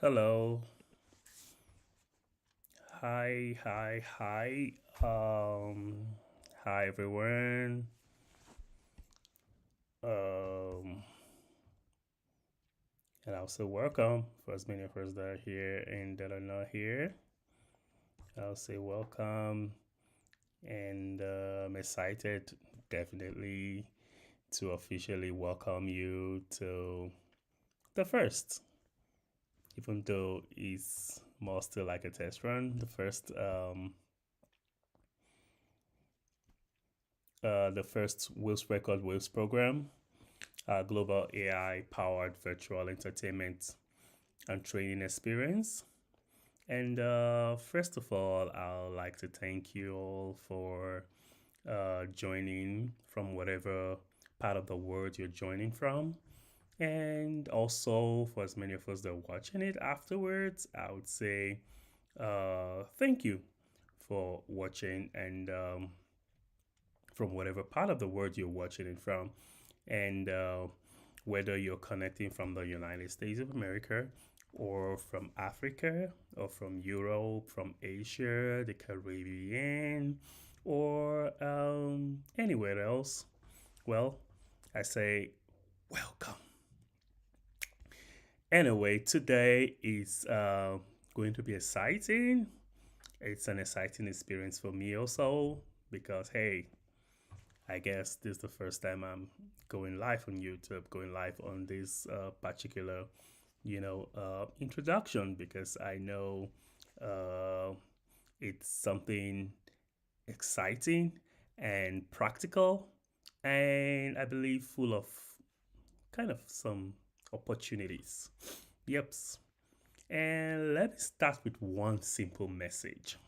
Hello. Hi. Hi everyone. Um, and also welcome for as many of us that are here and that are not here. I'll say welcome and I'm excited definitely to officially welcome you to the first, even though it's more still like a test run, the first Wills Record Wills program, global AI powered virtual entertainment and training experience. And first of all, I'd like to thank you all for joining from whatever part of the world you're joining from. And also, for as many of us that are watching it afterwards, I would say thank you for watching and from whatever part of the world you're watching it from. And whether you're connecting from the United States of America or from Africa or from Europe, from Asia, the Caribbean, or anywhere else, well, I say welcome. Anyway, today is going to be exciting. It's an exciting experience for me also because, hey, I guess this is the first time I'm going live on YouTube, going live on this particular, introduction because I know uh, it's something exciting and practical, and I believe full of kind of some opportunities. Yep. And let me start with one simple message,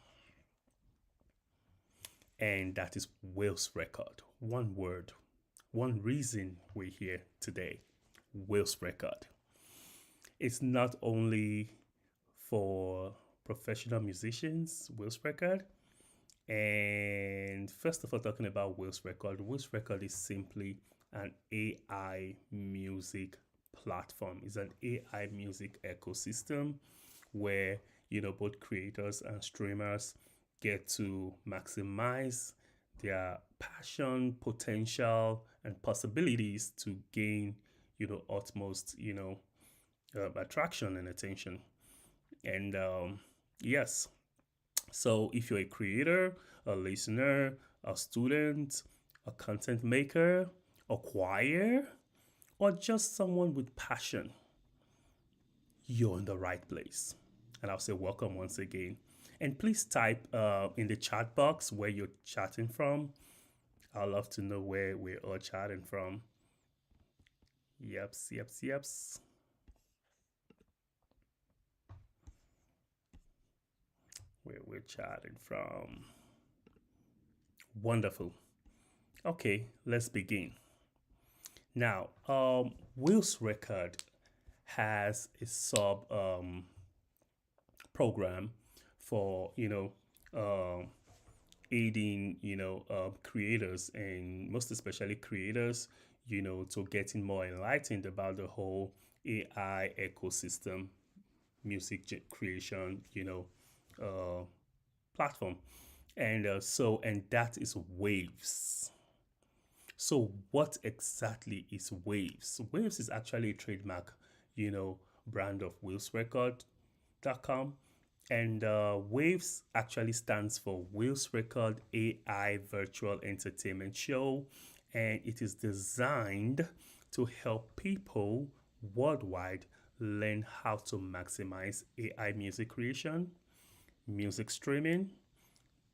and that is Will's record. One word, one reason we're here today. Will's record. It's not only for professional musicians, Will's record. And first of all, talking about Will's record is simply an AI music platform. It's an AI music ecosystem where both creators and streamers get to maximize their passion, potential, and possibilities to gain utmost attraction and attention. And yes, so if you're a creator, a listener, a student, a content maker, a choir, or just someone with passion, you're in the right place. And I'll say welcome once again. And please type in the chat box where you're chatting from. I'd love to know where we're all chatting from. Yeps. Where we're chatting from. Wonderful. Okay, let's begin. Now, Will's Record has a sub program for aiding creators and most especially creators to getting more enlightened about the whole AI ecosystem, creation uh, platform, and that is Waves. So what exactly is Waves? Waves is actually a trademark, brand of WillsRecord.com. And Waves actually stands for Wills Record AI Virtual Entertainment Show. And it is designed to help people worldwide learn how to maximize AI music creation, music streaming,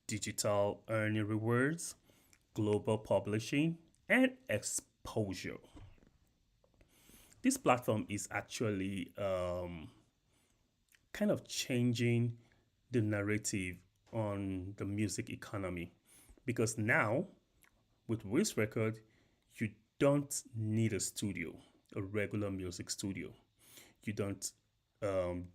digital earning rewards, global publishing, and exposure. This platform is actually kind of changing the narrative on the music economy because now with Wiz Record, you don't need a studio, a regular music studio. You don't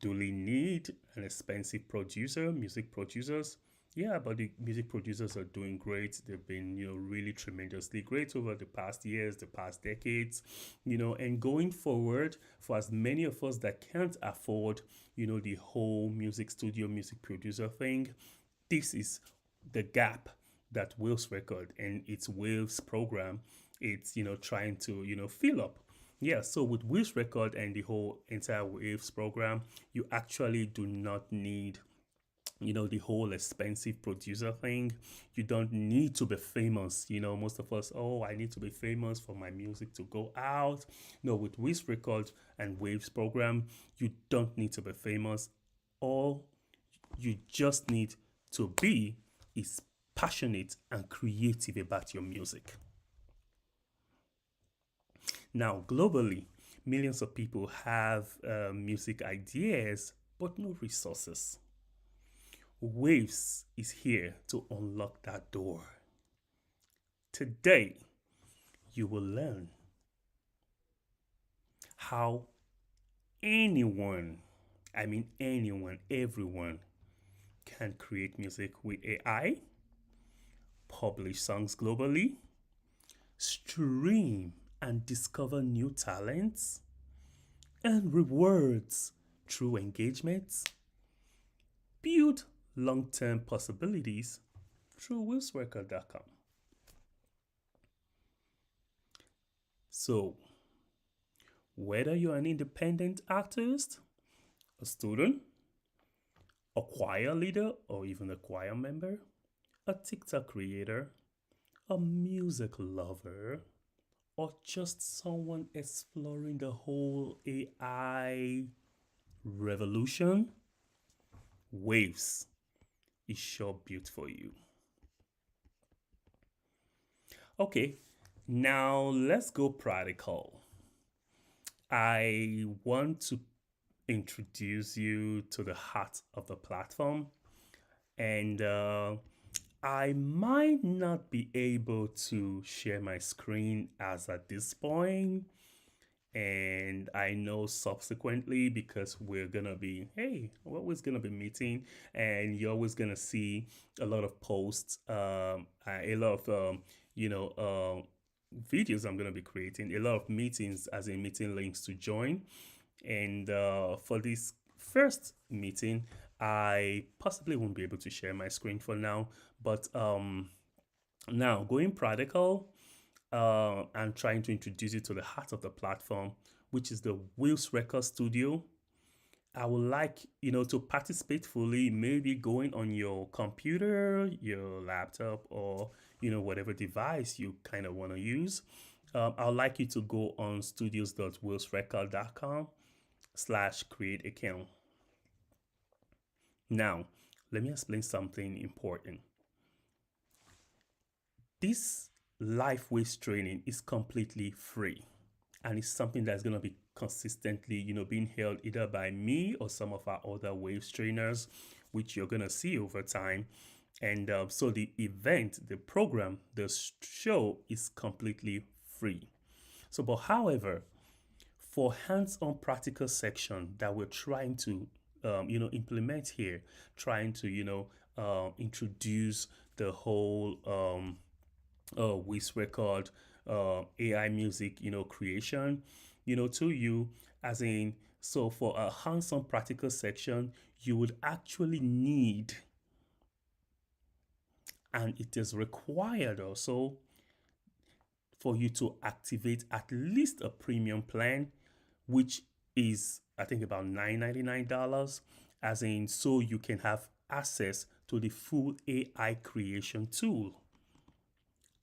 duly need an expensive producer, music producers. Yeah, but the music producers are doing great. They've been, really tremendously great over the past years, the past decades, and going forward, for as many of us that can't afford, the whole music studio, music producer thing, this is the gap that Will's Record and its Waves program, it's, trying to, fill up. Yeah, so with Will's Record and the whole entire Waves program, you actually do not need the whole expensive producer thing. You don't need to be famous. Most of us, oh, I need to be famous for my music to go out. No, with Wiz Records and Waves program, you don't need to be famous. All you just need to be is passionate and creative about your music. Now, globally, millions of people have music ideas but no resources. Waves is here to unlock that door. Today, you will learn how anyone, I mean anyone, everyone, can create music with AI, publish songs globally, stream and discover new talents, and rewards through engagements, build long term possibilities through WillsRecord.com. So, whether you're an independent artist, a student, a choir leader, or even a choir member, a TikTok creator, a music lover, or just someone exploring the whole AI revolution, Waves is sure built for you. Okay, now let's go practical. I want to introduce you to the heart of the platform, and I might not be able to share my screen as at this point. And I know subsequently, because we're gonna be, hey, we're always gonna be meeting, and you're always gonna see a lot of posts, a lot of videos I'm gonna be creating, a lot of meetings, as in meeting links to join. And for this first meeting, I possibly won't be able to share my screen for now. But now going practical, and trying to introduce you to the heart of the platform, which is the Wills Record Studio. I would like to participate fully, maybe going on your computer, your laptop, or whatever device you kind of want to use. I'd like you to go on studios.willsrecord.com/create account. Now, let me explain something important. This life waves training is completely free, and it's something that's going to be consistently being held either by me or some of our other waves trainers, which you're going to see over time. And so the event, the program, the show is completely free. So, but however, for hands-on practical section that we're trying to implement here, trying to introduce the whole Wiz Record AI music creation to you, as in, so for a hands-on practical section, you would actually need, and it is required also, for you to activate at least a premium plan, which is I think about $9.99, as in, so you can have access to the full AI creation tool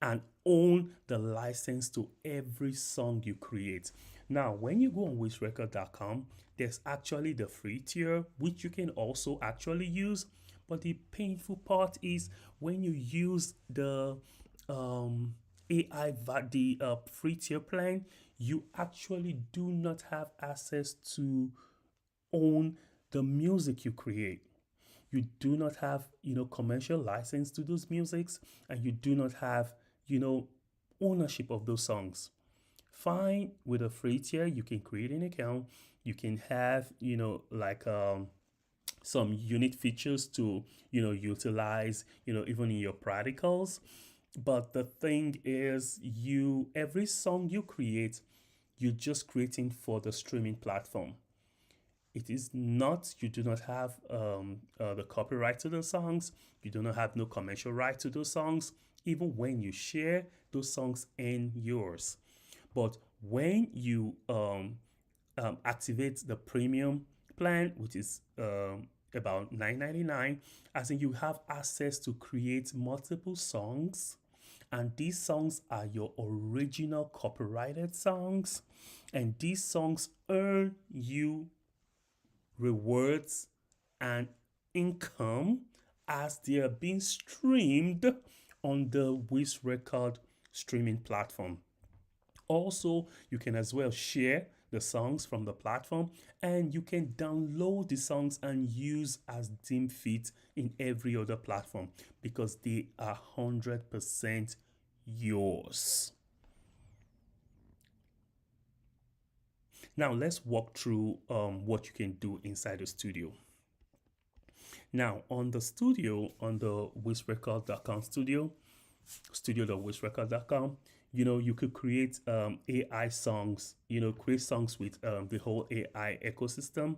and own the license to every song you create. Now, when you go on WillsRecord.com, there's actually the free tier, which you can also actually use. But the painful part is when you use the the free tier plan, you actually do not have access to own the music you create. You do not have commercial license to those musics, and you do not have ownership of those songs. Fine, with a free tier, you can create an account, you can have like some unique features to, utilize, even in your practicals. But the thing is, every song you create, you're just creating for the streaming platform. It is not, you do not have the copyright to those songs. You do not have no commercial right to those songs. Even when you share those songs in yours. But when you activate the premium plan, which is about $9.99, as in you have access to create multiple songs, and these songs are your original copyrighted songs, and these songs earn you rewards and income as they are being streamed on the Wiz Record streaming platform. Also, you can as well share the songs from the platform, and you can download the songs and use as deem fit in every other platform because they are 100% yours. Now, let's walk through what you can do inside the studio. Now, on the studio, on the WillsRecord.com studio.WillsRecord.com, you could create AI songs, create songs with the whole AI ecosystem.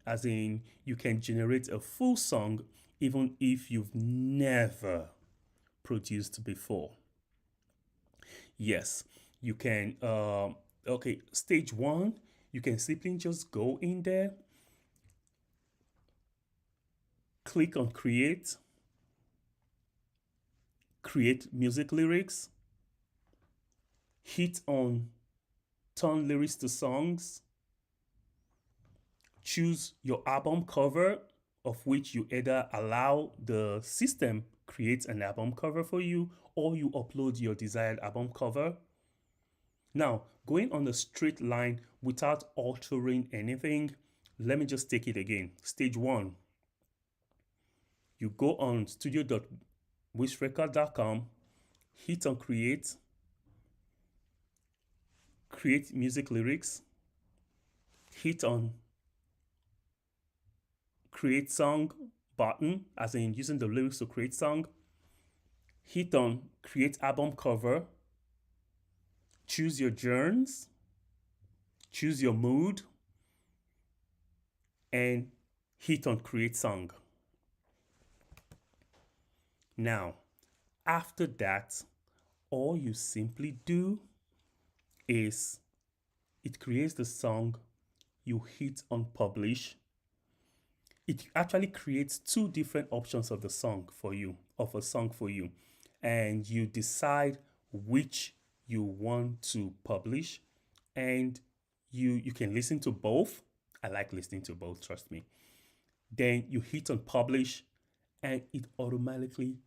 As in, you can generate a full song even if you've never produced before. Yes, you can. Okay, stage one, you can simply just go in there, click on create music lyrics, hit on turn lyrics to songs, choose your album cover, of which you either allow the system create an album cover for you or you upload your desired album cover. Now, going on the straight line without altering anything, let me just take it again. Stage one, you go on studio.WillsRecord.com, hit on create music lyrics, hit on create song button, as in using the lyrics to create song, hit on create album cover, choose your genres, choose your mood, and hit on create song. Now, after that, all you simply do is it creates the song, you hit on publish. It actually creates two different options of a song for you, and you decide which you want to publish, and you can listen to both. I like listening to both, trust me. Then you hit on publish, and it automatically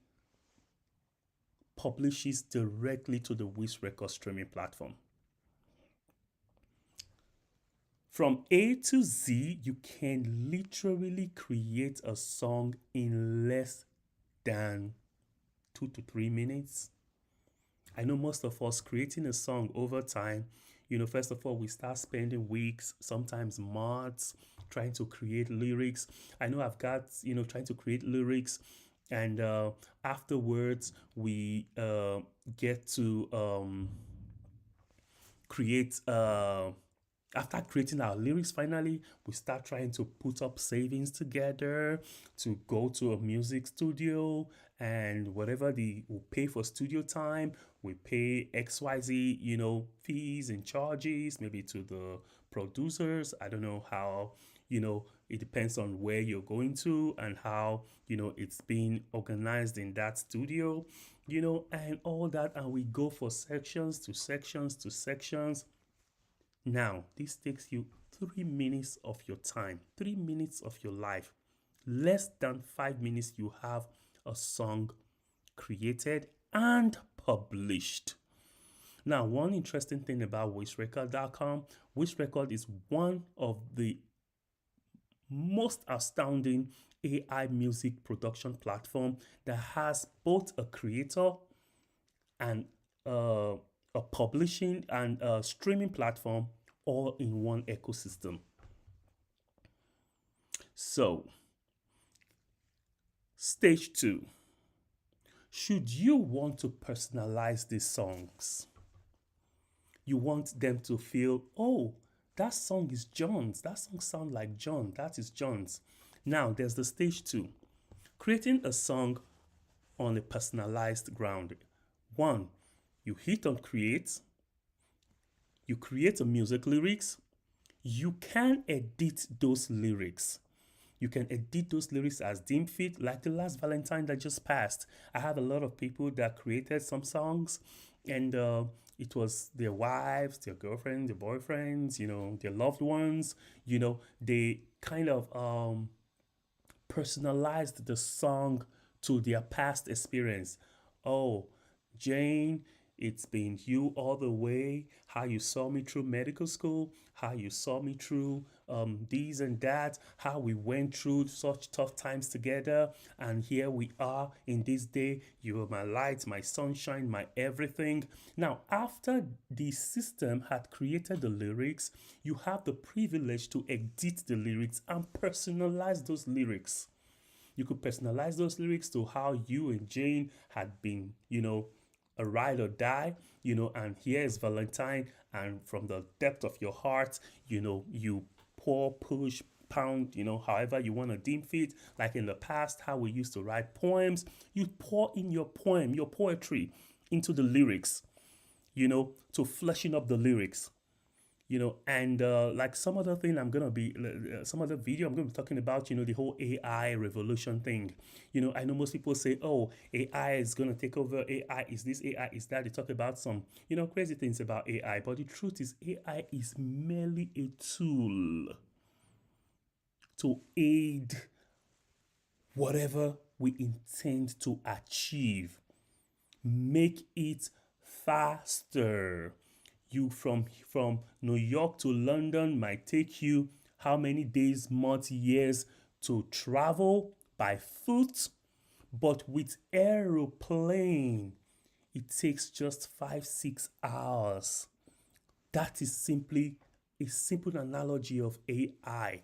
publishes directly to the Wiz Record streaming platform. From A to Z, you can literally create a song in less than 2 to 3 minutes. I know most of us creating a song over time, first of all, we start spending weeks, sometimes months, trying to create lyrics. I know I've got, trying to create lyrics, and afterwards, we get to create. After creating our lyrics, finally, we start trying to put up savings together to go to a music studio, and whatever we pay for studio time, we pay XYZ, fees and charges, maybe to the producers. I don't know how, it depends on where you're going to and how, it's being organized in that studio, and all that. And we go for sections to sections to sections. Now, this takes you 3 minutes of your time, 3 minutes of your life. Less than 5 minutes, you have a song created and published. Now, one interesting thing about WillsRecord.com, WillsRecord is one of the most astounding AI music production platform that has both a creator and a publishing and a streaming platform all in one ecosystem. So, Stage 2. Should you want to personalize these songs? You want them to feel, oh, that song is John's. That song sounds like John. That is John's. Now, there's the stage 2. Creating a song on a personalized ground. 1. You hit on create. You create a music lyrics. You can edit those lyrics. You can edit those lyrics as deem fit. Like the last Valentine that just passed, I have a lot of people that created some songs, and it was their wives, their girlfriends, their boyfriends, their loved ones. They kind of personalized the song to their past experience. Oh, Jane, it's been you all the way. How you saw me through medical school, how you saw me through these and that, how we went through such tough times together. And here we are in this day. You are my light, my sunshine, my everything. Now, after the system had created the lyrics, you have the privilege to edit the lyrics and personalize those lyrics. You could personalize those lyrics to how you and Jane had been, a ride or die, and here is Valentine, and from the depth of your heart, you pour, push, pound, however you want to deem fit. Like in the past, how we used to write poems, you pour in your poem, your poetry into the lyrics, to fleshing up the lyrics. And like some other thing some other video I'm gonna be talking about, the whole AI revolution thing. I know most people say, oh, AI is gonna take over, AI is this, AI is that. They talk about some, crazy things about AI, but the truth is AI is merely a tool to aid whatever we intend to achieve. Make it faster. You from New York to London might take you how many days, months, years to travel by foot, but with aeroplane, it takes just 5-6 hours. That is simply a simple analogy of AI.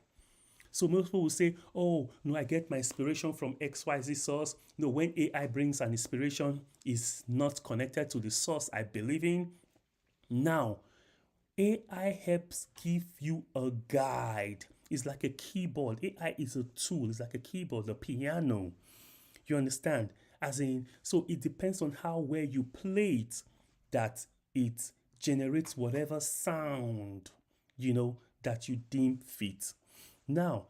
So most people will say, oh, no, I get my inspiration from XYZ source. No, when AI brings an inspiration, is not connected to the source I believe in. Now, AI helps give you a guide. It's like a keyboard. AI is a tool. It's like a keyboard, a piano. You understand? As in, so it depends on how well you play it, that it generates whatever sound, that you deem fit. Now,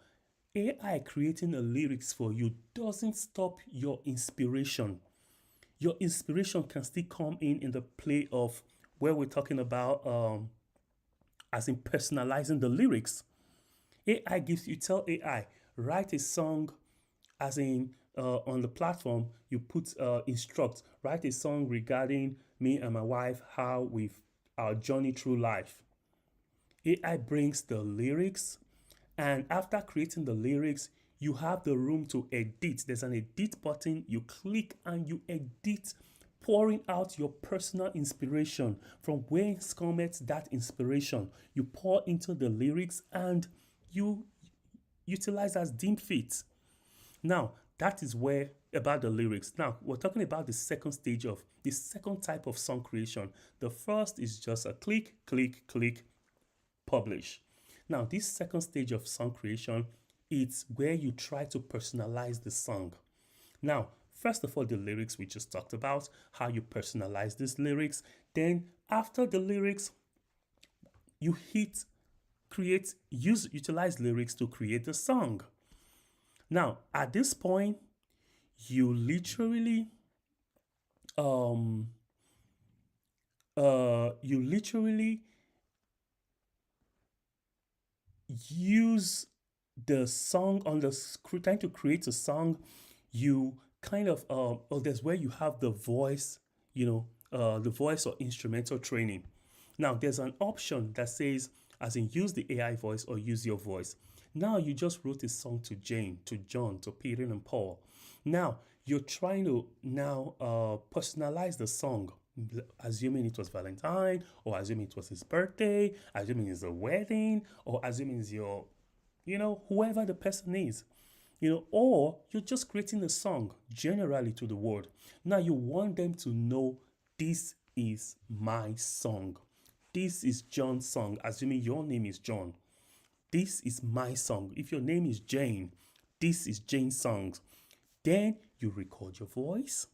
AI creating the lyrics for you doesn't stop your inspiration. Your inspiration can still come in the play of where we're talking about as in personalizing the lyrics. AI gives you, tell AI, write a song, as in on the platform, you put instruct, write a song regarding me and my wife, how we've our journey through life. AI brings the lyrics, and after creating the lyrics, you have the room to edit. There's an edit button, you click and you edit, pouring out your personal inspiration from where comes that inspiration. You pour into the lyrics and you utilize as deemed fit. Now, that is where about the lyrics. Now, we're talking about the second stage of the second type of song creation. The first is just a click, click, click, publish. Now, this second stage of song creation, it's where you try to personalize the song. Now, first of all, the lyrics we just talked about, how you personalize these lyrics. Then after the lyrics, you hit create, utilize lyrics to create the song. Now, at this point, you literally use the song on the screen, trying to create a song. You kind of there's where you have the voice, the voice or instrumental training. Now there's an option that says, as in, use the AI voice or use your voice. Now you just wrote a song to Jane, to John, to Peter and Paul. Now you're trying to now personalize the song, assuming it was Valentine, or assuming it was his birthday, assuming it's a wedding, or assuming it's your, whoever the person is. or you're just creating a song generally to the world. Now you want them to know this is my song. This is John's song, assuming your name is John. This is my song. If your name is Jane, this is Jane's song. Then you record your voice,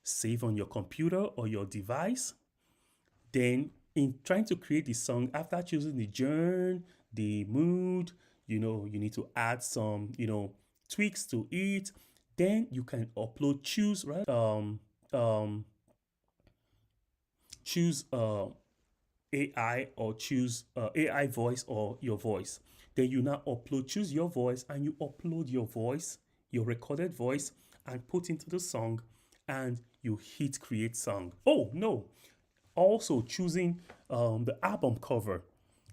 save on your computer or your device. Then in trying to create the song, after choosing the genre, the mood, you need to add some, tweaks to it. Then you can upload, choose AI or choose AI voice or your voice. Then you now choose your voice, and you upload your voice, your recorded voice, and put into the song, and you hit create song. Oh no, also choosing the album cover.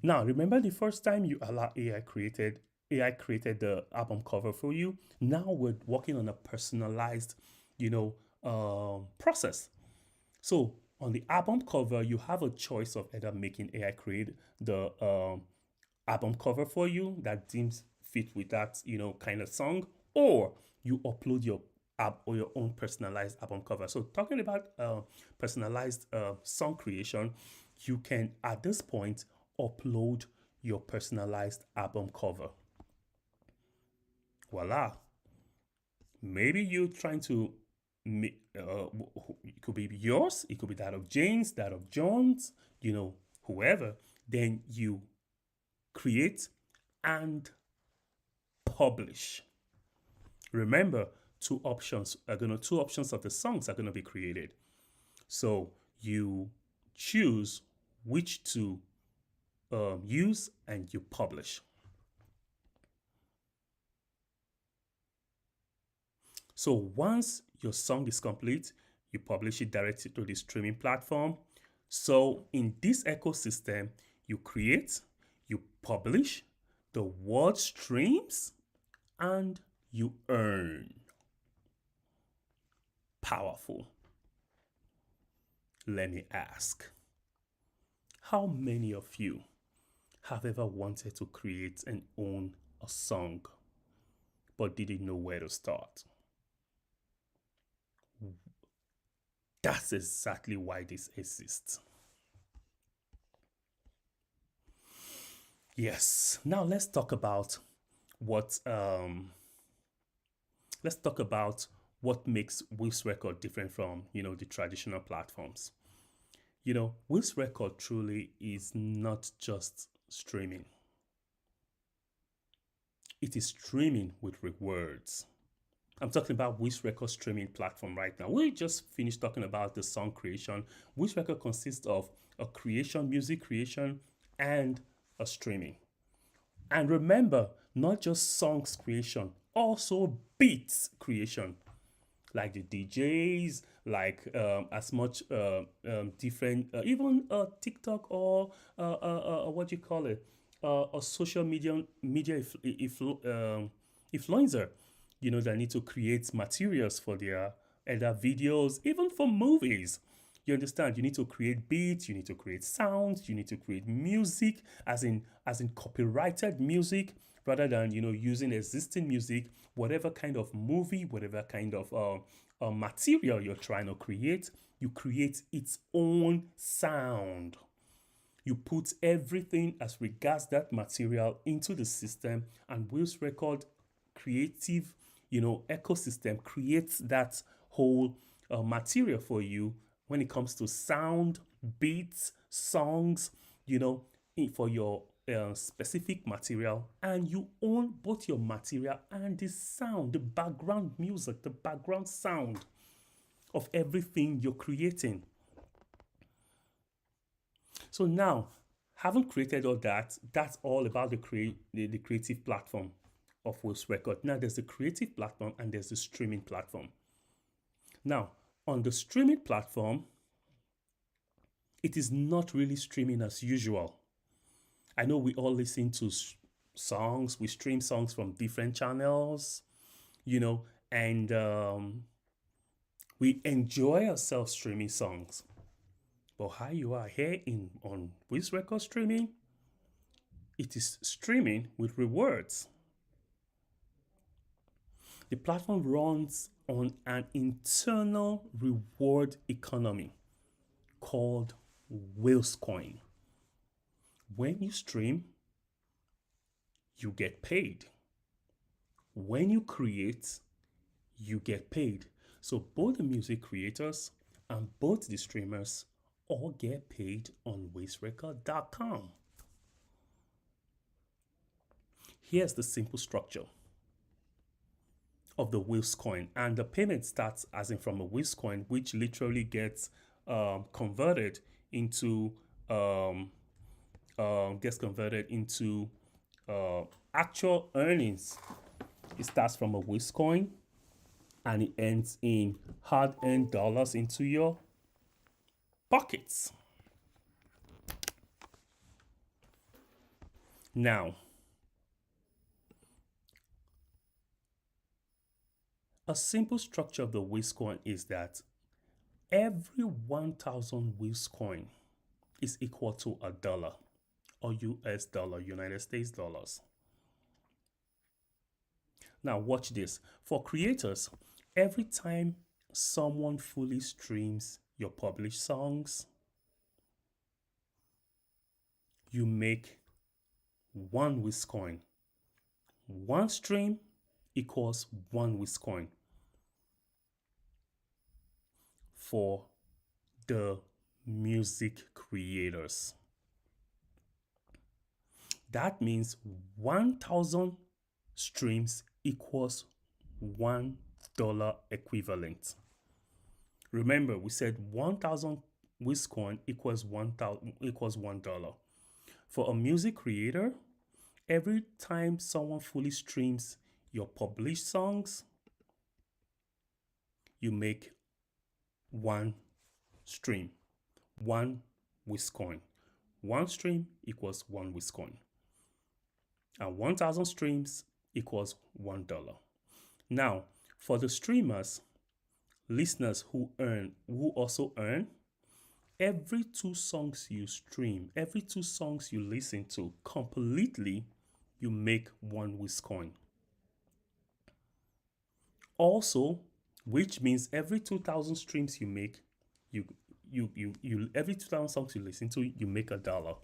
Now remember the first time you allow AI created the album cover for you. Now we're working on a personalized, process. So on the album cover, you have a choice of either making AI create the album cover for you that deems fit with that, kind of song, or you upload your app or your own personalized album cover. So talking about personalized song creation, you can at this point upload your personalized album cover. Voila. Maybe you're trying to make, it could be yours, it could be that of James, that of John's, whoever. Then you create and publish. Remember, two options of the songs are going to be created. So you choose which to use, and you publish. So once your song is complete, you publish it directly to the streaming platform. So in this ecosystem, you create, you publish, the world streams, and you earn. Powerful. Let me ask, how many of you have ever wanted to create and own a song but didn't know where to start? That's exactly why this exists. Yes. Now let's talk about what makes Will's Record different from the traditional platforms. Will's Record truly is not just streaming. It is streaming with rewards. I'm talking about Will's Record streaming platform right now. We just finished talking about the song creation. Will's Record consists of a creation, music creation, and a streaming. And remember, not just songs creation, also beats creation. Like the DJs, like as much different, even TikTok or what you call it, a social media influencer, that need to create materials for their either videos, even for movies. You understand? You need to create beats, you need to create sounds, you need to create music, as in copyrighted music, rather than using existing music. Whatever kind of movie, whatever kind of material you're trying to create, you create its own sound. You put everything as regards that material into the system, and Will's Record creative, ecosystem creates that whole material for you when it comes to sound, beats, songs, for your specific material, and you own both your material and the sound, the background music, the background sound of everything you're creating. So now, having created all that, that's all about the creative platform of Will's Record. Now there's the creative platform and there's the streaming platform. Now, on the streaming platform, it is not really streaming as usual. I know we all listen to songs, we stream songs from different channels, and we enjoy ourselves streaming songs. But how you are here on Will's Record streaming, it is streaming with rewards. The platform runs on an internal reward economy called WillsCoin. When you stream, you get paid. When you create, you get paid. So both the music creators and both the streamers all get paid on WillsRecord.com. Here's the simple structure of the Wills coin, and the payment starts as in from a Wills coin, which literally gets converted into um, actual earnings. It starts from a Wills coin and it ends in hard-earned dollars into your pockets. Now, a simple structure of the Wills coin is that every 1,000 Wills coin is equal to $1 or US dollar, United States dollars. Now watch this. For creators, every time someone fully streams your published songs, you make one Wills coin. One stream equals one Wills coin for the music creators. That means 1,000 streams equals $1 equivalent. Remember, we said 1,000 Wills coin equals $1. For a music creator, every time someone fully streams your published songs, you make one stream, one Wills coin. One stream equals one Wills coin. And 1,000 streams equals $1. Now, for the streamers, listeners who also earn, every 2 songs you stream, every 2 songs you listen to completely, you make one Wills coin. Also, which means every 2,000 streams you make, every 2,000 songs you listen to, you make $1.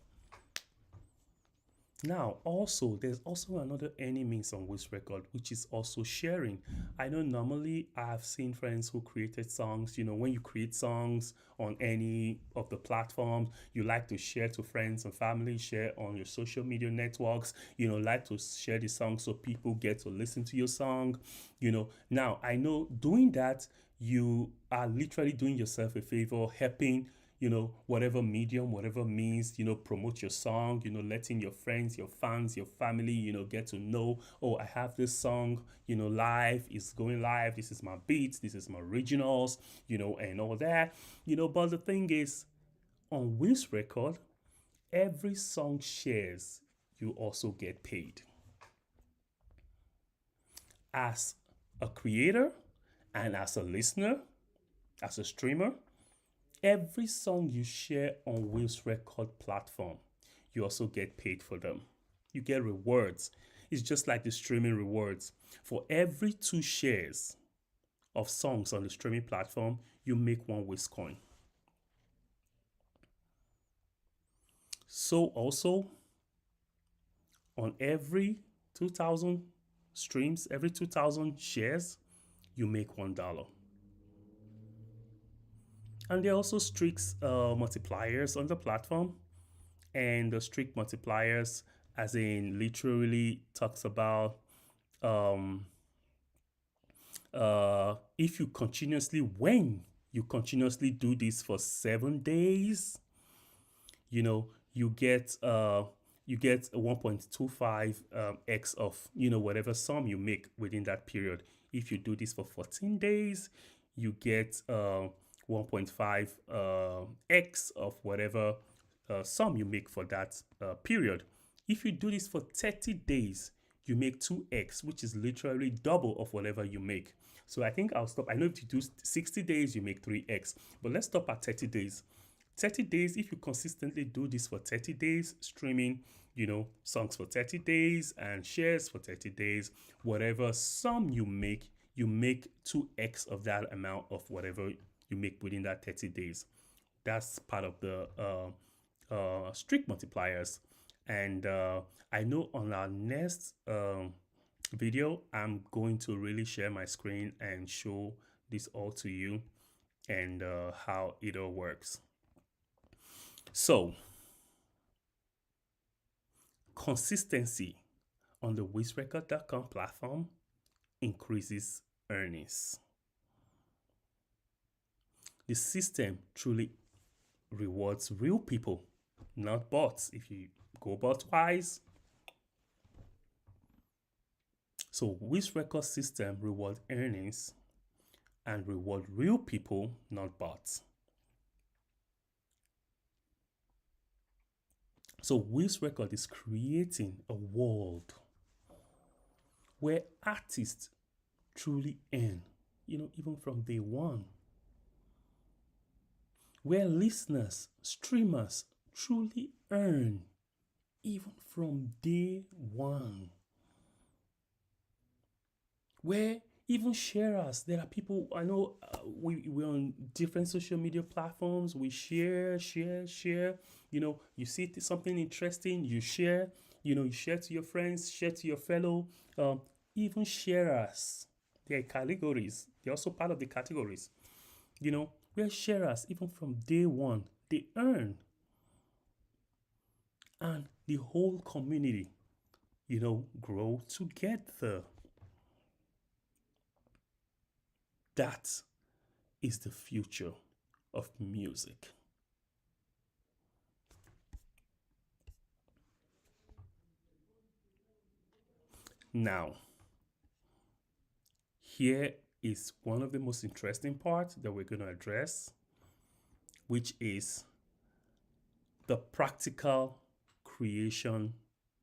Now, also, there's also another earning means on Wills Record, which is also sharing. I know normally I've seen friends who created songs. You know, when you create songs on any of the platforms, you like to share to friends and family, share on your social media networks, like to share the song so people get to listen to your song. Now I know doing that, you are literally doing yourself a favor, helping whatever medium, whatever means, promote your song, letting your friends, your fans, your family, get to know, oh, I have this song, live, it's going live, this is my beats, this is my originals, and all that, but the thing is, on Wills Record, every song shares, you also get paid. As a creator and as a listener, as a streamer, every song you share on Wills Record platform, you also get paid for them. You get rewards. It's just like the streaming rewards. For every 2 shares of songs on the streaming platform, you make one Wills coin. So also, on every 2,000 streams, every 2,000 shares, you make $1. And there are also strict multipliers on the platform. And the strict multipliers, as in literally talks about if you continuously, when you continuously do this for 7 days, you get 1.25 x of whatever sum you make within that period. If you do this for 14 days, you get 1.5 x of whatever sum you make for that period. If you do this for 30 days, you make 2x, which is literally double of whatever you make. So I think I'll stop. I know if you do 60 days, you make 3x, but let's stop at 30 days. 30 days, if you consistently do this for 30 days, streaming, songs for 30 days and shares for 30 days, whatever sum you make, you make 2x of that amount of whatever you make within that 30 days. That's part of the strict multipliers. And I know on our next video, I'm going to really share my screen and show this all to you and how it all works. So, consistency on the WillsRecord.com platform increases earnings. The system truly rewards real people, not bots. If you go bot wise, so WillsRecord system reward earnings and reward real people, not bots. So WillsRecord is creating a world where artists truly earn, even from day one. Where listeners, streamers truly earn, even from day one. Where even sharers, there are people, I know we're on different social media platforms, we share. You see something interesting, you share, you share to your friends, share to your fellow, even sharers. There are categories, they're also part of the categories. Where sharers, even from day one, they earn. And the whole community, grow together. That is the future of music. Now, here is one of the most interesting parts that we're going to address, which is the practical creation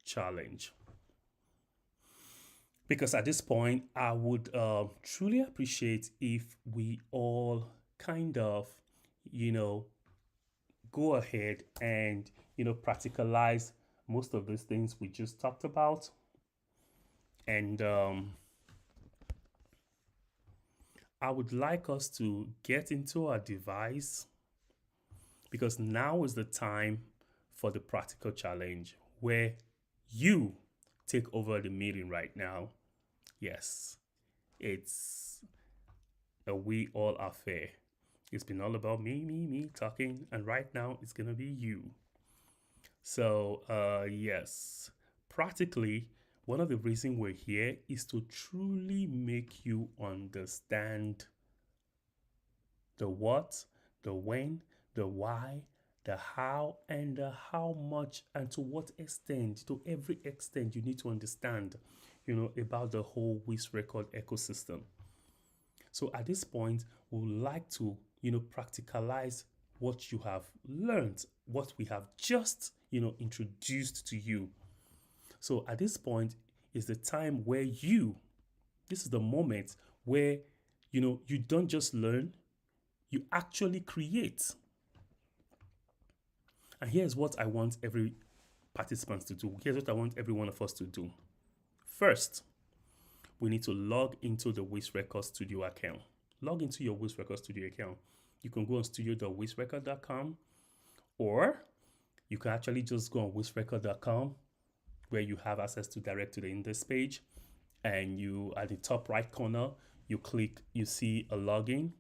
challenge. Because at this point, I would truly appreciate if we all kind of, go ahead and, practicalize most of those things we just talked about. And I would like us to get into our device, because now is the time for the practical challenge where you take over the meeting right now. Yes, it's a we all affair. It's been all about me talking, and right now it's gonna be you. So yes, practically one of the reasons we're here is to truly make you understand the what, the when, the why, the how, and the how much, and to what extent, to every extent you need to understand, about the whole WillsRecord ecosystem. So at this point, we would like to, practicalize what you have learned, what we have just, introduced to you. So at this point is the time where this is the moment where, you don't just learn, you actually create. And here's what I want every participant to do. Here's what I want every one of us to do. First, we need to log into the WillsRecord Studio account. Log into your WillsRecord Studio account. You can go on studio.WillsRecord.com, or you can actually just go on WillsRecord.com, where you have access to direct to the index page. And you, at the top right corner, you see a login.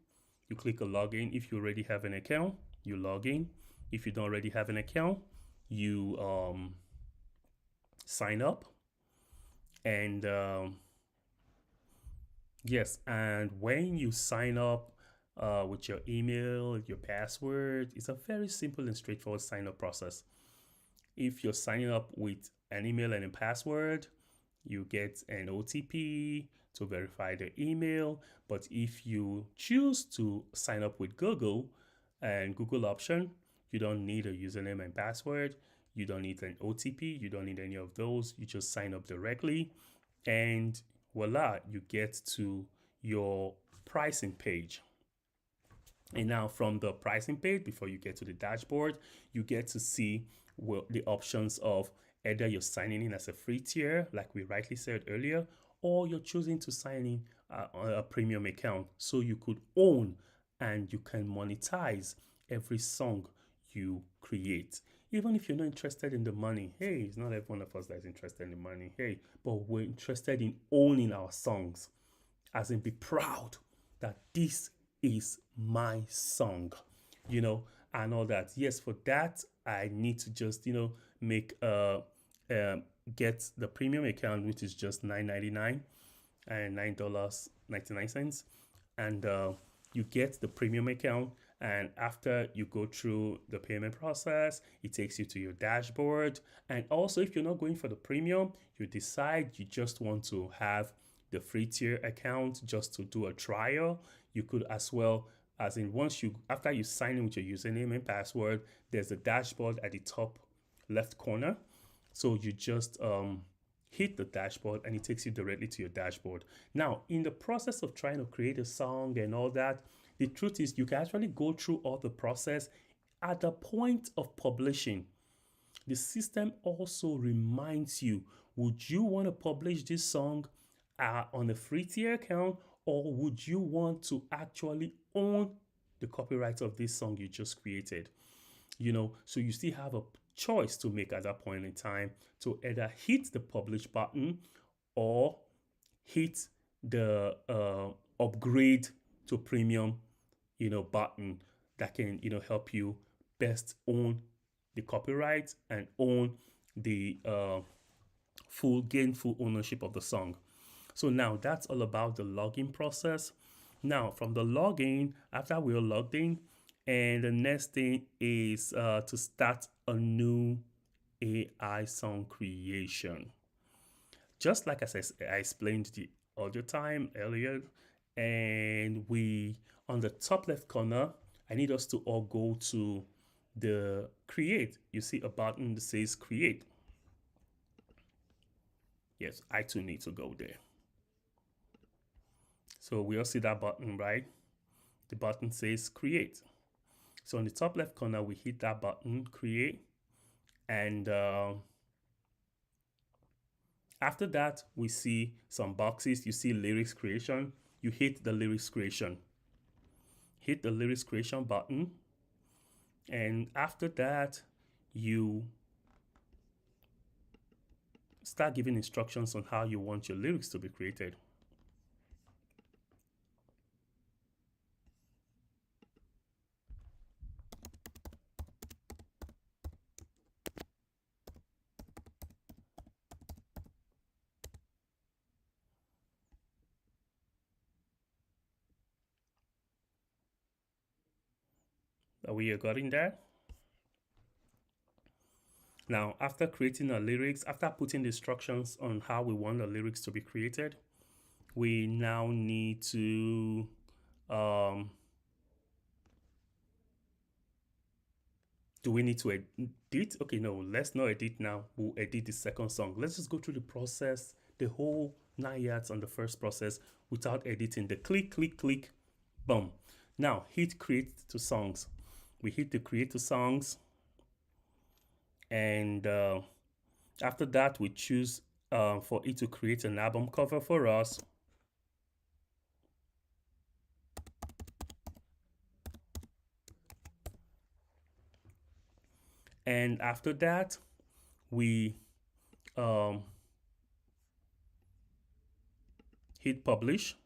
You click a login. If you already have an account, you log in. If you don't already have an account, you sign up. And yes, and when you sign up with your email, your password, it's a very simple and straightforward sign up process. If you're signing up with an email and a password, you get an OTP to verify the email. But if you choose to sign up with Google and Google option, you don't need a username and password. You don't need an OTP. You don't need any of those. You just sign up directly, and voila, you get to your pricing page. And now from the pricing page, before you get to the dashboard, you get to see the options of either you're signing in as a free tier, like we rightly said earlier, or you're choosing to sign in a premium account, so you could own and you can monetize every song you create. Even if you're not interested in the money, hey, it's not every one of us that is interested in the money, hey, but we're interested in owning our songs, as in be proud that this is my song, you know, and all that. Yes, for that, I need to just, make get the premium account, which is just $9.99 and $9.99. And you get the premium account. And after you go through the payment process, it takes you to your dashboard. And also, if you're not going for the premium, you decide you just want to have the free tier account just to do a trial. You could as well, as in after you sign in with your username and password, there's a dashboard at the top left corner. So you just hit the dashboard and it takes you directly to your dashboard. Now, in the process of trying to create a song and all that, the truth is you can actually go through all the process at the point of publishing. The system also reminds you, would you want to publish this song on a free tier account, or would you want to actually own the copyright of this song you just created? So you still have a choice to make at that point in time to either hit the publish button or hit the upgrade to premium button that can help you best own the copyright and own the full ownership of the song. So now that's all about the login process. Now from the login, after we're logged in, and the next thing is to start a new AI song creation. Just like I explained the other time earlier, and on the top left corner, I need us to all go to the create. You see a button that says create. Yes, I too need to go there. So we all see that button, right? The button says create. So on the top left corner, we hit that button, create. And after that, we see some boxes. You see lyrics creation. You hit the lyrics creation. Hit the lyrics creation button. And after that, you start giving instructions on how you want your lyrics to be created. Are we getting there? Now, after creating our lyrics, after putting the instructions on how we want the lyrics to be created, we now need to do we need to edit? Okay, no, let's not edit now. We'll edit the second song. Let's just go through the process, the whole 9 yards on the first process without editing. The click, click, click, boom. Now hit create to songs. We hit the create to songs. And after that, we choose for it to create an album cover for us. And after that, we hit publish.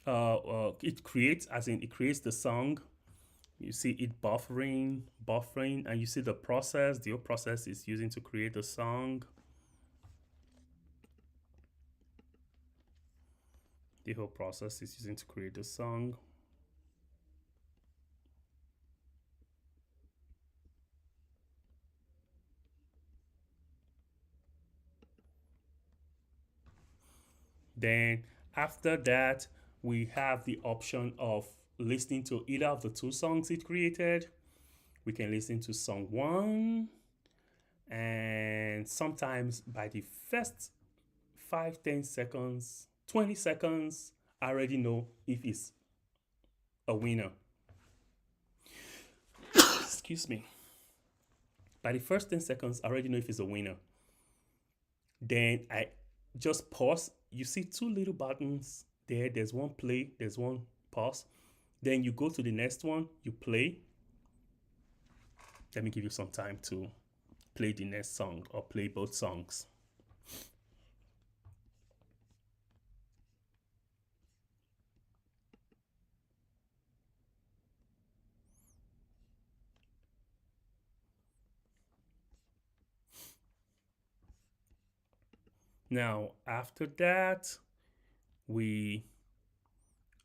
It creates, as in it creates the song. You see it buffering, and you see the process. The whole process is using to create the song. The whole process is using to create the song. Then after that, we have the option of listening to either of the two songs it created. We can listen to song 1, and sometimes by the first 5-10 seconds, 20 seconds, I already know if it's a winner. Excuse me. By the first 10 seconds, I already know if it's a winner. Then I just pause. You see two little buttons there. There's one play, there's one pause. Then you go to the next one, you play. Let me give you some time to play the next song or play both songs. Now, after that, we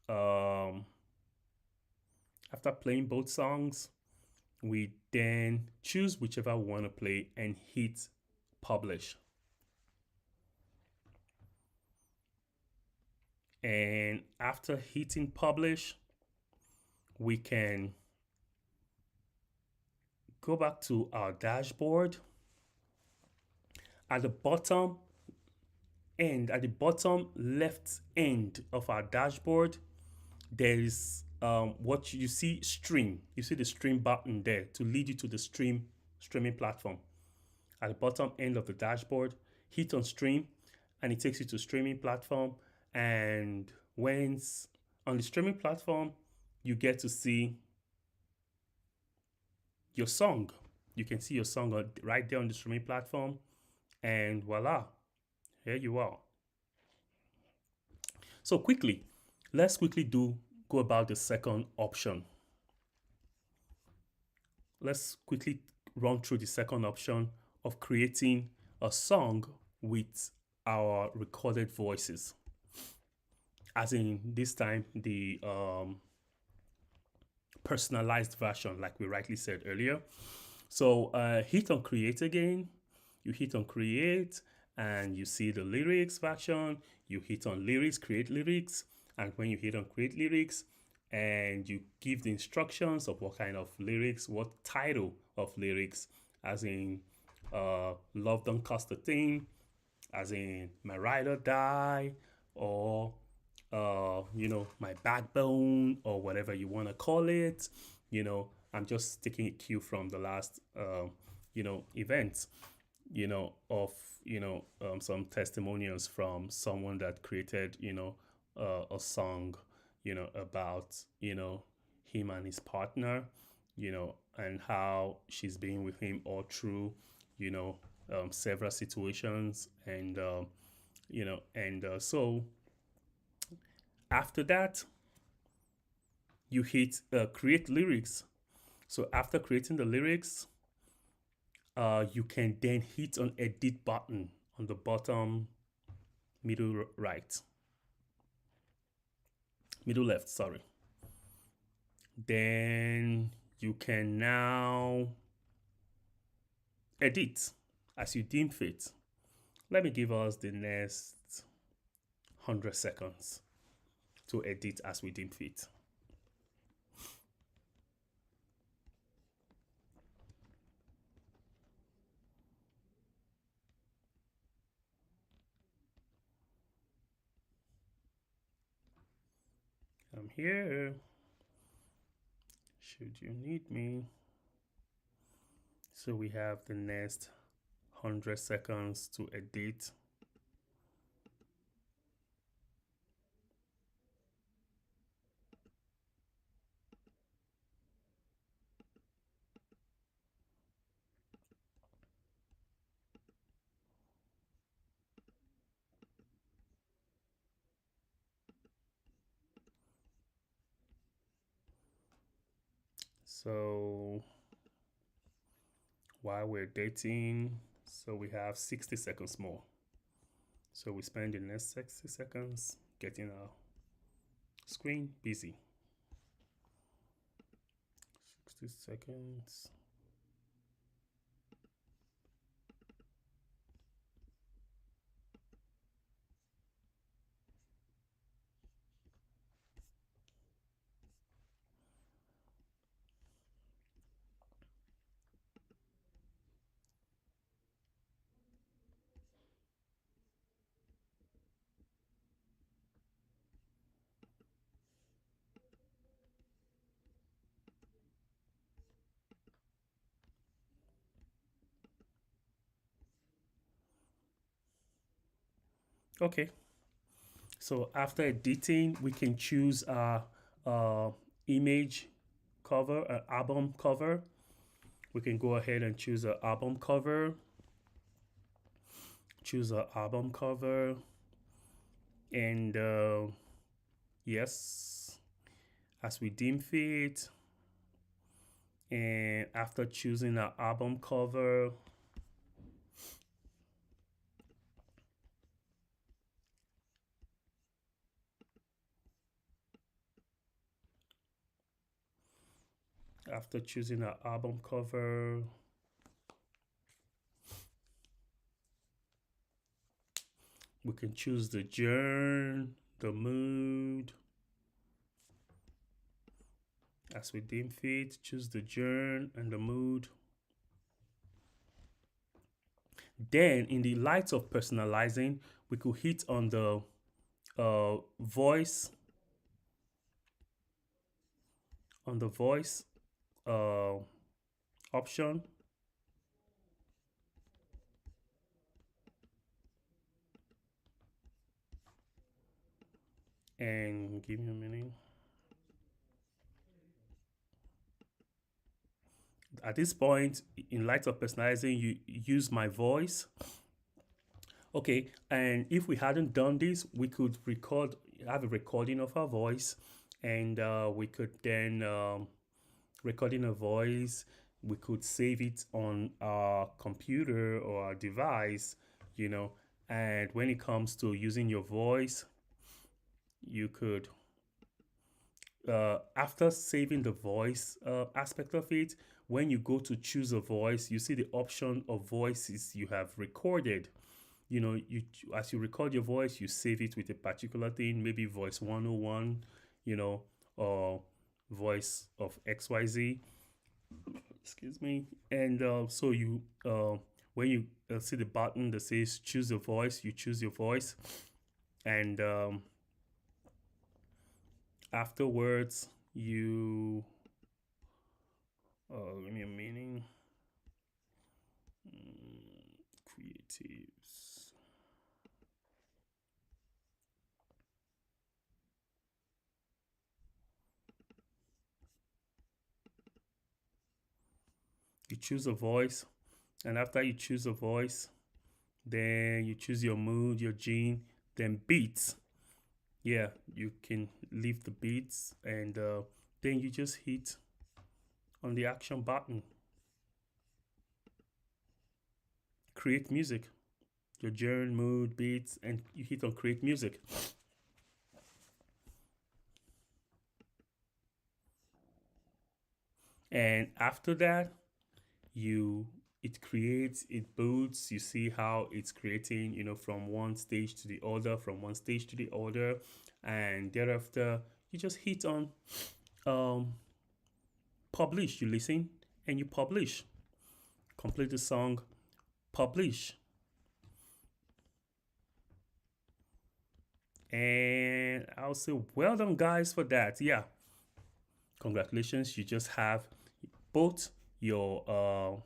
um after playing both songs, we then choose whichever we want to play and hit publish. And after hitting publish, we can go back to our dashboard. At the bottom at the bottom left end of our dashboard, there is what you see stream. You see the stream button there to lead you to the streaming platform. At the bottom end of the dashboard, hit on stream, and it takes you to streaming platform. And when on the streaming platform, you get to see your song. You can see your song right there on the streaming platform, and voila, here you are. So let's quickly go about the second option. Let's quickly run through the second option of creating a song with our recorded voices. As in this time, the personalized version, like we rightly said earlier. So hit on create again. You hit on create and you see the lyrics version. You hit on lyrics, create lyrics. And when you hit on create lyrics and you give the instructions of what kind of lyrics, what title of lyrics, as in Love Don't Cost a Thing, as in My Ride or Die, or My Backbone, or whatever you want to call it. I'm just taking a cue from the last events, of some testimonials from someone that created a song about him and his partner, and how she's been with him all through several situations, and so after that you hit create lyrics. So after creating the lyrics, you can then hit on edit button on the bottom middle left, sorry. Then you can now edit as you deem fit. Let me give us the next 100 seconds to edit as we deem fit. I'm here. Should you need me? So we have the next 100 seconds to edit. So while we're dating, so we have 60 seconds more. So we spend the next 60 seconds getting our screen busy. 60 seconds. Okay. So after editing, we can choose uh, image cover, album cover. We can go ahead and choose an album cover. Choose an album cover, and yes, as we deem fit. And after choosing an album cover, after choosing an album cover, we can choose the genre, the mood, as we deem fit. Choose the genre and the mood. Then, in the light of personalizing, we could hit on the voice, on the voice uh, option, and give me a minute. At this point, in light of personalizing, you use my voice. Okay, and if we hadn't done this, we could have a recording of our voice, and we could then recording a voice. We could save it on our computer or our device, you know. And when it comes to using your voice, you could after saving the voice aspect of it, when you go to choose a voice, you see the option of voices you have recorded. You know, you as you record your voice, you save it with a particular thing, maybe voice 101, you know, or voice of XYZ. Excuse me. And so you when you see the button that says choose a voice, you choose your voice, and afterwards you give me a meaning. Creatives. You choose a voice, and after you choose a voice, then you choose your mood, your gene, then beats. Yeah, you can leave the beats, and then you just hit on the action button, create music, your genre, mood, beats, and you hit on create music. And after that, you it creates, it boots. You see how it's creating, you know, from one stage to the other, from one stage to the other, and thereafter you just hit on um publish. You listen and you publish, complete the song, publish. And I'll say well done guys for that. Yeah, congratulations, you just have both your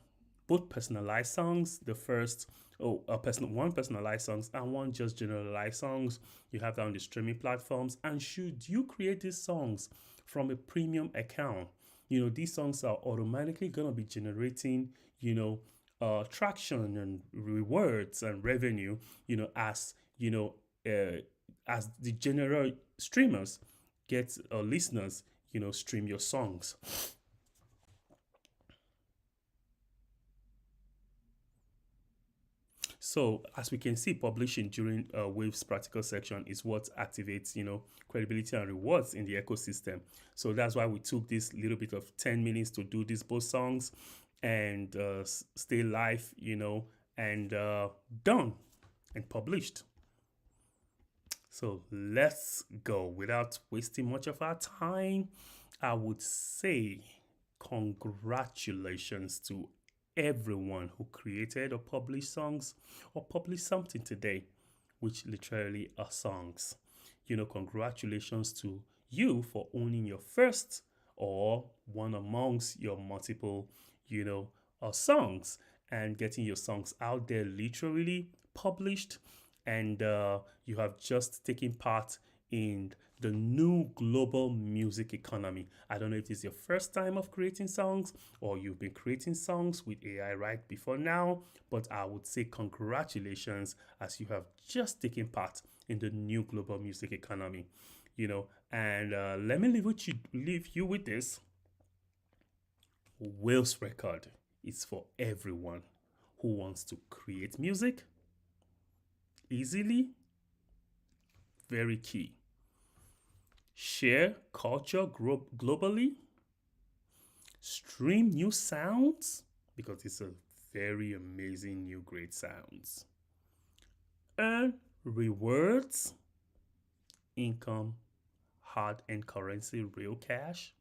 both personalized songs. The first, one personalized songs and one just generalized songs. You have that on the streaming platforms. And should you create these songs from a premium account, you know, these songs are automatically gonna be generating, you know, traction and rewards and revenue, you know, as the general streamers get listeners, you know, stream your songs. So as we can see, publishing during Waves practical section is what activates, you know, credibility and rewards in the ecosystem. So that's why we took this little bit of 10 minutes to do these both songs and stay live, you know, and done and published. So let's go. Without wasting much of our time, I would say congratulations to everyone who created or published songs or published something today, which literally are songs. You know, congratulations to you for owning your first or one amongst your multiple, you know, songs and getting your songs out there literally published and you have just taken part in the new global music economy. I don't know if it's your first time of creating songs or you've been creating songs with AI right before now, but I would say congratulations as you have just taken part in the new global music economy. And let me leave you with this. Will's Record is for everyone who wants to create music easily, very key. Share culture globally, stream new sounds because it's a very amazing new great sounds. Earn rewards, income, hard and currency, real cash,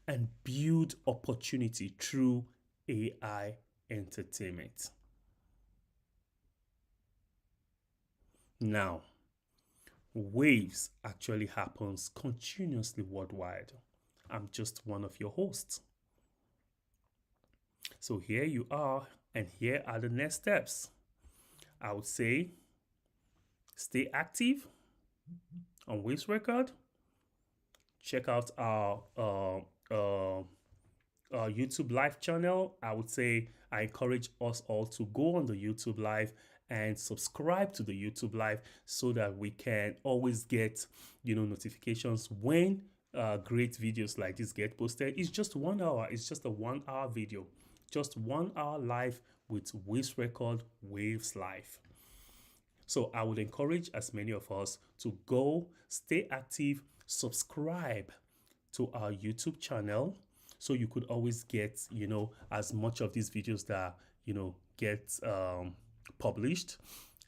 and build opportunity through AI entertainment. Now, Waves actually happens continuously worldwide. I'm just one of your hosts. So here you are, and here are the next steps. I would say stay active on Waves Record. Check out our YouTube live channel. I would say I encourage us all to go on the YouTube live and subscribe to the YouTube live so that we can always get notifications when great videos like this get posted. It's just 1 hour. It's just a 1 hour video, just 1 hour live with Waves Record Waves Live. So I would encourage as many of us to go, stay active, subscribe to our YouTube channel so you could always get as much of these videos that get published.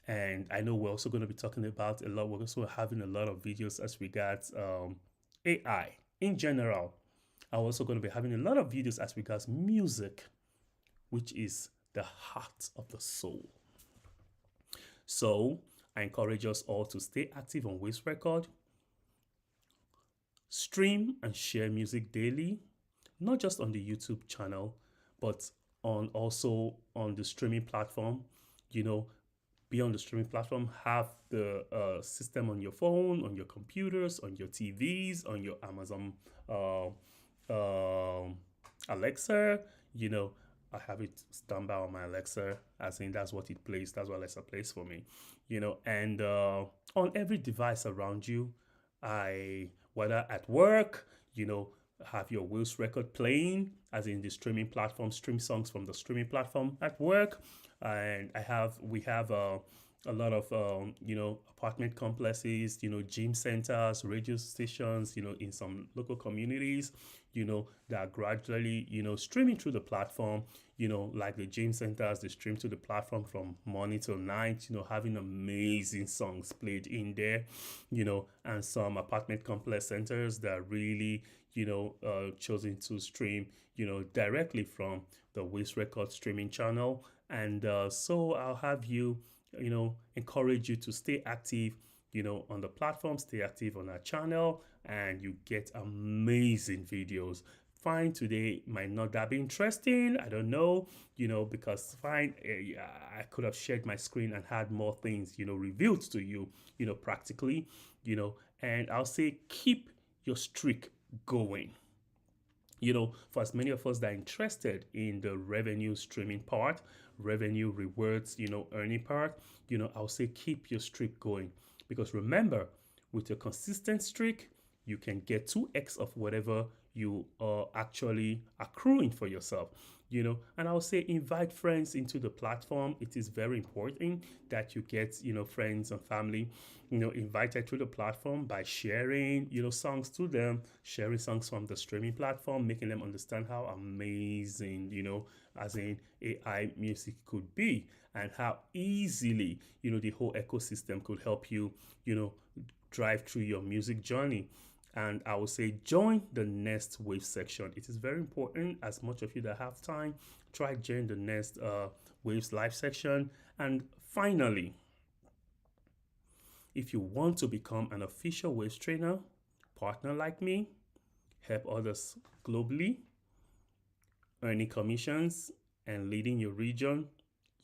And I know we're also going to be talking about we're also having a lot of videos as regards AI in general. I'm also going to be having a lot of videos as regards music, which is the heart of the soul. So I encourage us all to stay active on Waves Record, stream and share music daily, not just on the YouTube channel, but also on the streaming platform. Be on the streaming platform, have the system on your phone, on your computers, on your TVs, on your Amazon Alexa. I have it standby on my Alexa, as in that's what it plays. That's what Alexa plays for me. And on every device around you, whether at work, have your Will's Record playing, as in the streaming platform, stream songs from the streaming platform at work. And we have a lot of apartment complexes, gym centers, radio stations, in some local communities, that are gradually streaming through the platform. Like the gym centers, they stream to the platform from morning till night, having amazing songs played in there, and some apartment complex centers that really chosen to stream directly from the Waves Record streaming channel. And so I'll have you encourage you to stay active on the platform, stay active on our channel, and you get amazing videos. Fine, today might not that be interesting, I don't know, because fine, I could have shared my screen and had more things revealed to you practically, and I'll say keep your streak going. For as many of us that are interested in the revenue streaming part, revenue rewards, earning part, I'll say keep your streak going. Because remember, with your consistent streak, you can get 2x of whatever you are actually accruing for yourself. And I'll say invite friends into the platform. It is very important that you get friends and family invited to the platform by sharing songs to them, sharing songs from the streaming platform, making them understand how amazing as in AI music could be, and how easily the whole ecosystem could help you drive through your music journey. And I would say join the next wave section. It is very important. As much of you that have time, try join the next waves live section. And finally, if you want to become an official waves trainer, partner like me, help others globally, earning commissions and leading your region,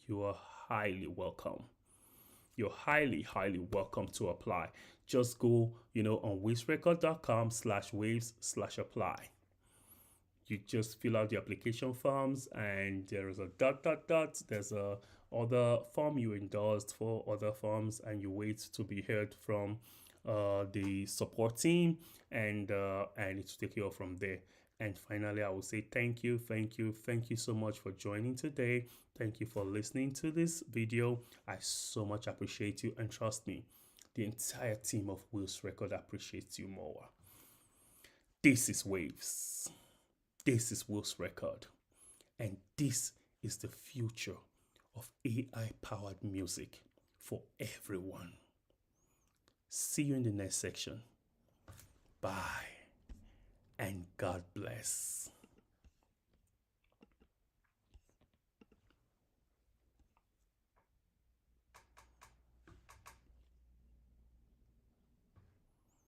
you are highly welcome. you're highly, highly welcome to apply. Just go, on WillsRecord.com/waves/apply. You just fill out the application forms, and there is a ... There's a other form you endorsed for other forms, and you wait to be heard from the support team, and it's take you from there. And finally, I will say thank you so much for joining today. Thank you for listening to this video. I so much appreciate you, and trust me, the entire team of Will's Record appreciates you more. This is Waves. This is Will's Record, and this is the future of AI-powered music for everyone. See you in the next section. Bye, and God bless.